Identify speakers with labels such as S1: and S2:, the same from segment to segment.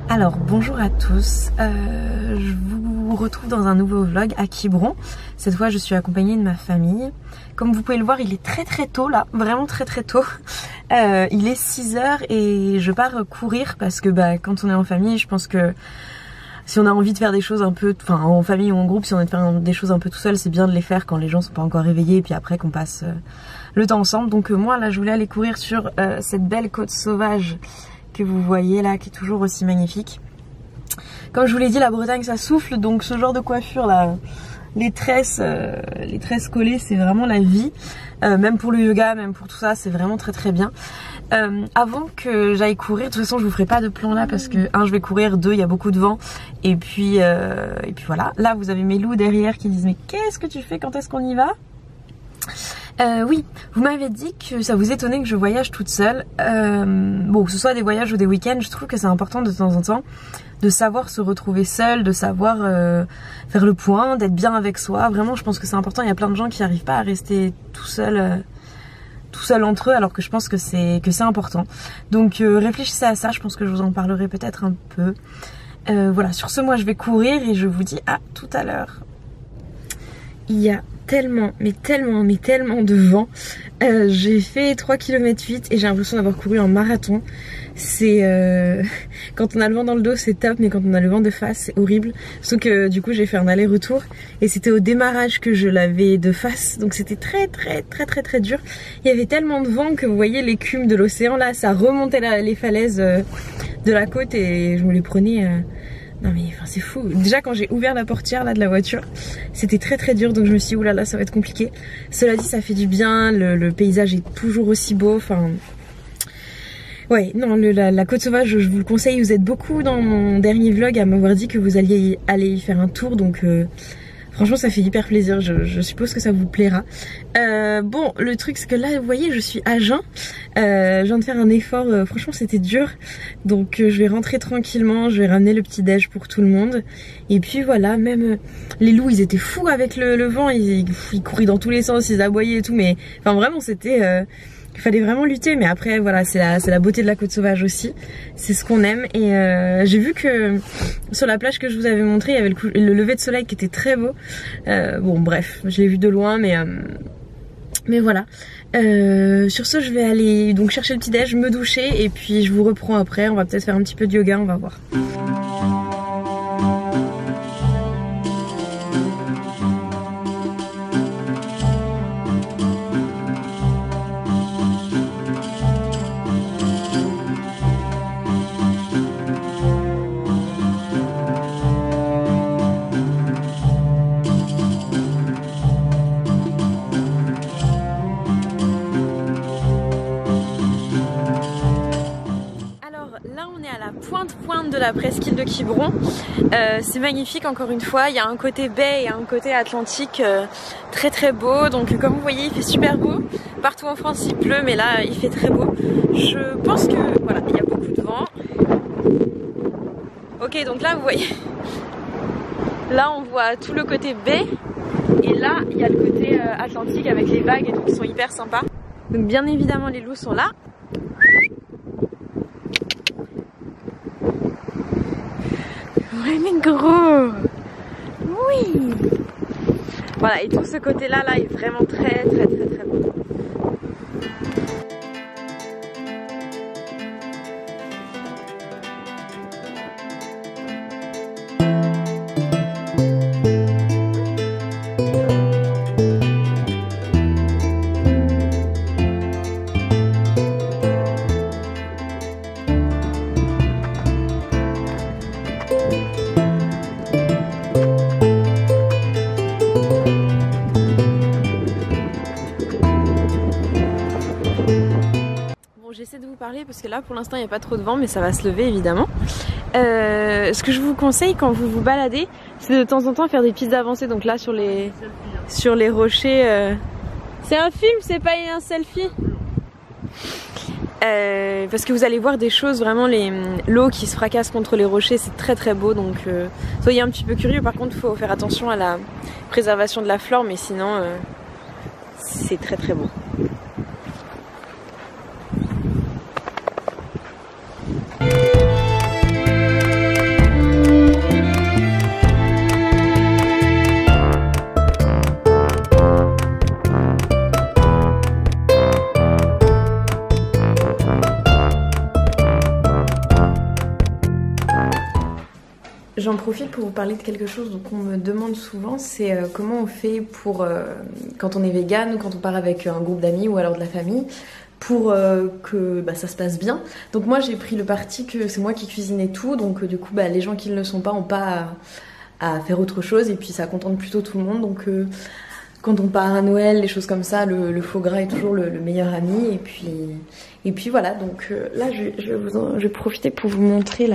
S1: Alors bonjour à tous, je vous retrouve dans un nouveau vlog à Quiberon. Cette fois je suis accompagnée de ma famille. Comme vous pouvez le voir, il est très tôt là, vraiment très tôt. Il est 6 h et je pars courir parce que quand on est en famille, je pense que si on a envie de faire des choses un peu, enfin en famille ou en groupe, si on a envie de faire des choses un peu tout seul, c'est bien de les faire quand les gens sont pas encore réveillés et puis après qu'on passe le temps ensemble. Donc moi là je voulais aller courir sur cette belle côte sauvage que vous voyez là, qui est toujours aussi magnifique. Comme je vous l'ai dit, la Bretagne ça souffle, donc ce genre de coiffure là, les tresses collées, c'est vraiment la vie. Même pour le yoga, même pour tout ça, c'est vraiment très bien. Avant que j'aille courir, de toute façon je vous ferai pas de plan là parce que 1 je vais courir, 2 il y a beaucoup de vent et puis voilà. Là vous avez mes loups derrière qui disent mais qu'est-ce que tu fais, quand est-ce qu'on y va? Oui, vous m'avez dit que ça vous étonnait que je voyage toute seule. Bon, que ce soit des voyages ou des week-ends, je trouve que c'est important de temps en temps de savoir se retrouver seule, de savoir faire le point, d'être bien avec soi. Vraiment, je pense que c'est important. Il y a plein de gens qui n'arrivent pas à rester tout seul entre eux, alors que je pense que c'est important. Donc réfléchissez à ça, je pense que je vous en parlerai peut-être un peu. Voilà, sur ce, moi je vais courir et je vous dis à tout à l'heure. Il y a tellement de vent. J'ai fait 3 km 8 et j'ai l'impression d'avoir couru en marathon. C'est quand on a le vent dans le dos c'est top, mais quand on a le vent de face c'est horrible. Sauf que du coup j'ai fait un aller-retour et c'était au démarrage que je l'avais de face, donc c'était très dur. Il y avait tellement de vent que vous voyez l'écume de l'océan là, ça remontait les falaises de la côte et je me les prenais. Non mais enfin, c'est fou. Déjà quand j'ai ouvert la portière là de la voiture, c'était très dur, donc je me suis dit oulala ça va être compliqué. Cela dit ça fait du bien, le paysage est toujours aussi beau, enfin... Ouais, non, la côte sauvage, je vous le conseille. Vous êtes beaucoup dans mon dernier vlog à m'avoir dit que vous alliez aller y faire un tour, donc franchement ça fait hyper plaisir, je suppose que ça vous plaira. Bon, le truc c'est que là vous voyez je suis à jeun, je viens de faire un effort, franchement c'était dur, donc je vais rentrer tranquillement, je vais ramener le petit déj pour tout le monde. Et puis voilà, même les loups ils étaient fous avec le vent, ils couraient dans tous les sens, ils aboyaient et tout, mais enfin vraiment c'était... il fallait vraiment lutter, mais après voilà, c'est la beauté de la côte sauvage aussi, c'est ce qu'on aime. Et j'ai vu que sur la plage que je vous avais montré, il y avait le lever de soleil qui était très beau. Bon bref, je l'ai vu de loin, mais voilà. Sur ce je vais aller donc chercher le petit déj, me doucher et puis je vous reprends après. On va peut-être faire un petit peu de yoga, on va voir. Pointe de la presqu'île de Quiberon, c'est magnifique encore une fois, il y a un côté baie et un côté atlantique très beau, donc comme vous voyez il fait super beau, partout en France il pleut mais là il fait très beau, je pense que voilà, il y a beaucoup de vent. Ok, donc là vous voyez, là on voit tout le côté baie et là il y a le côté atlantique avec les vagues et tout qui sont hyper sympas. Donc bien évidemment les loups sont là. Ouais mais gros. Oui. Voilà, et tout ce côté là est vraiment très beau. J'essaie de vous parler parce que là pour l'instant il n'y a pas trop de vent, mais ça va se lever évidemment. Ce que je vous conseille quand vous vous baladez, c'est de temps en temps faire des petites avancées. Donc là sur les rochers, c'est un film, c'est pas un selfie. Parce que vous allez voir des choses, vraiment l'eau qui se fracasse contre les rochers, c'est très beau, donc soyez un petit peu curieux. Par contre il faut faire attention à la préservation de la flore, mais sinon c'est très beau. J'en profite pour vous parler de quelque chose qu'on me demande souvent, c'est comment on fait pour, quand on est vegan ou quand on part avec un groupe d'amis ou alors de la famille, pour que ça se passe bien. Donc moi j'ai pris le parti que c'est moi qui cuisinais tout, donc du coup les gens qui ne le sont pas n'ont pas à faire autre chose et puis ça contente plutôt tout le monde. Donc quand on part à Noël, les choses comme ça, le foie gras est toujours le meilleur ami. Et puis voilà, donc là je vais profiter pour vous montrer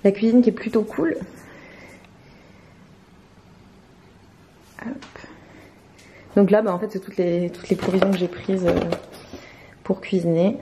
S1: la cuisine qui est plutôt cool. Hop. Donc là en fait c'est toutes les provisions que j'ai prises pour cuisiner.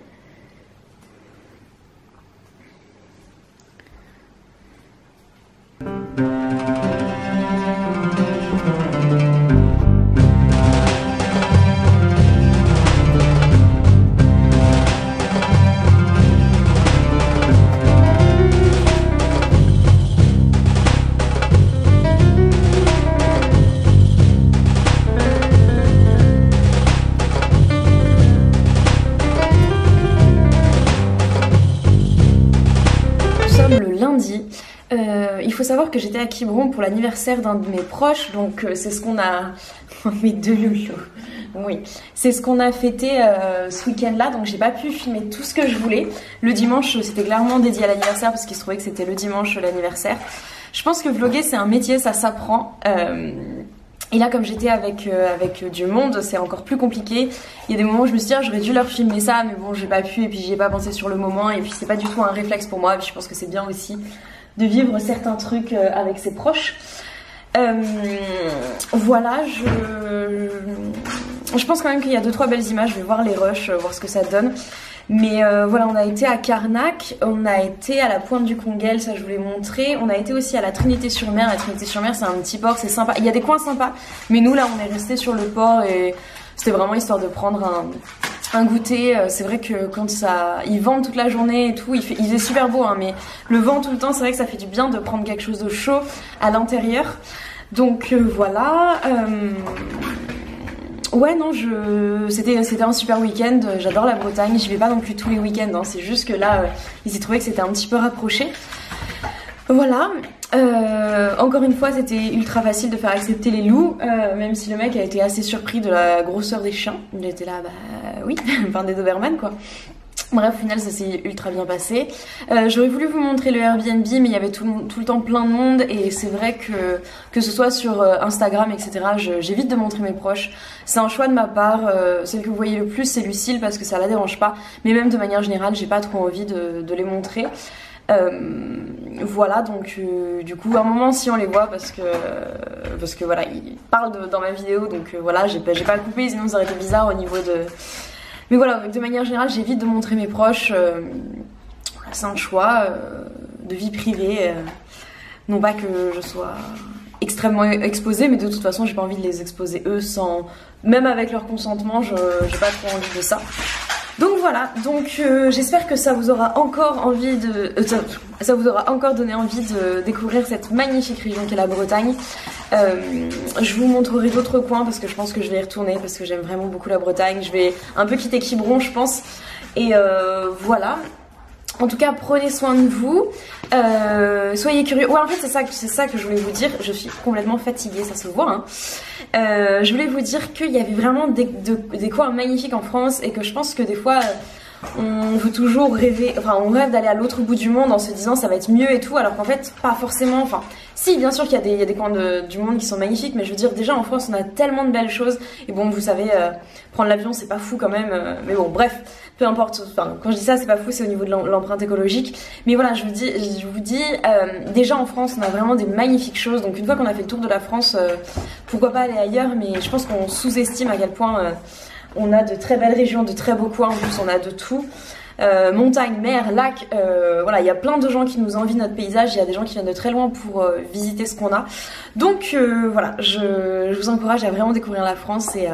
S1: Le lundi, il faut savoir que j'étais à Quiberon pour l'anniversaire d'un de mes proches, donc c'est ce qu'on a... mes deux loulous, oui, c'est ce qu'on a fêté ce week-end là, donc j'ai pas pu filmer tout ce que je voulais. Le dimanche c'était clairement dédié à l'anniversaire parce qu'il se trouvait que c'était le dimanche l'anniversaire. Je pense que vlogger c'est un métier, ça s'apprend. Et là comme j'étais avec du monde, c'est encore plus compliqué. Il y a des moments où je me suis dit j'aurais dû leur filmer ça, mais bon j'ai pas pu et puis j'y ai pas pensé sur le moment et puis c'est pas du tout un réflexe pour moi et puis je pense que c'est bien aussi de vivre certains trucs avec ses proches. Voilà, je pense quand même qu'il y a 2-3 belles images, je vais voir les rushs, voir ce que ça donne. Mais voilà, on a été à Carnac, on a été à la Pointe du Conguel, ça je vous l'ai montré. On a été aussi à la Trinité-sur-Mer. La Trinité-sur-Mer c'est un petit port, c'est sympa. Il y a des coins sympas, mais nous là on est resté sur le port et c'était vraiment histoire de prendre un goûter. C'est vrai que quand ils vendent toute la journée et tout, il est super beau hein, mais le vent tout le temps, c'est vrai que ça fait du bien de prendre quelque chose de chaud à l'intérieur. Donc voilà. Ouais non, c'était un super week-end, j'adore la Bretagne, j'y vais pas non plus tous les week-ends, hein. C'est juste que là, ils y trouvaient que c'était un petit peu rapproché. Voilà, encore une fois c'était ultra facile de faire accepter les loups, même si le mec a été assez surpris de la grosseur des chiens. Il était là, oui, enfin des Doberman quoi. Bref, au final ça s'est ultra bien passé. J'aurais voulu vous montrer le Airbnb mais il y avait tout le temps plein de monde et c'est vrai que ce soit sur Instagram etc, j'évite de montrer mes proches. C'est un choix de ma part. Celle que vous voyez le plus c'est Lucille parce que ça la dérange pas, mais même de manière générale j'ai pas trop envie de les montrer. Voilà, donc du coup à un moment si on les voit parce que voilà ils parlent dans ma vidéo, donc voilà j'ai pas coupé sinon ça aurait été bizarre au niveau de... Mais voilà, de manière générale j'évite de montrer mes proches, c'est un choix de vie privée, non pas que je sois extrêmement exposée mais de toute façon j'ai pas envie de les exposer eux sans... Même avec leur consentement j'ai pas trop envie de ça. Donc voilà, donc j'espère que ça vous aura encore envie de... ça vous aura encore donné envie de découvrir cette magnifique région qu'est la Bretagne. Je vous montrerai d'autres coins parce que je pense que je vais y retourner parce que j'aime vraiment beaucoup la Bretagne. Je vais un peu quitter Quiberon je pense. Et voilà. En tout cas, prenez soin de vous, soyez curieux. Ouais, en fait, c'est ça que je voulais vous dire. Je suis complètement fatiguée, ça se voit. Hein. Je voulais vous dire qu'il y avait vraiment des coins magnifiques en France et que je pense que des fois, on veut toujours rêver, enfin, on rêve d'aller à l'autre bout du monde en se disant ça va être mieux et tout, alors qu'en fait, pas forcément. Enfin, si, bien sûr qu'il y a des coins du monde qui sont magnifiques, mais je veux dire, déjà en France, on a tellement de belles choses. Et bon, vous savez, prendre l'avion, c'est pas fou quand même. Mais bon, bref. Peu importe, enfin, quand je dis ça c'est pas fou, c'est au niveau de l'empreinte écologique. Mais voilà, je vous dis déjà en France on a vraiment des magnifiques choses. Donc une fois qu'on a fait le tour de la France, pourquoi pas aller ailleurs. Mais je pense qu'on sous-estime à quel point on a de très belles régions, de très beaux coins. En plus on a de tout. Montagne, mer, lac, voilà, il y a plein de gens qui nous envient notre paysage. Il y a des gens qui viennent de très loin pour visiter ce qu'on a. Donc voilà, je vous encourage à vraiment découvrir la France et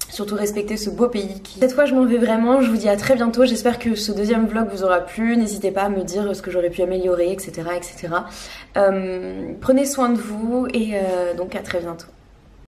S1: surtout respecter ce beau pays qui... Cette fois je m'en vais vraiment, je vous dis à très bientôt, j'espère que ce deuxième vlog vous aura plu, n'hésitez pas à me dire ce que j'aurais pu améliorer, etc. etc. Prenez soin de vous et donc à très bientôt.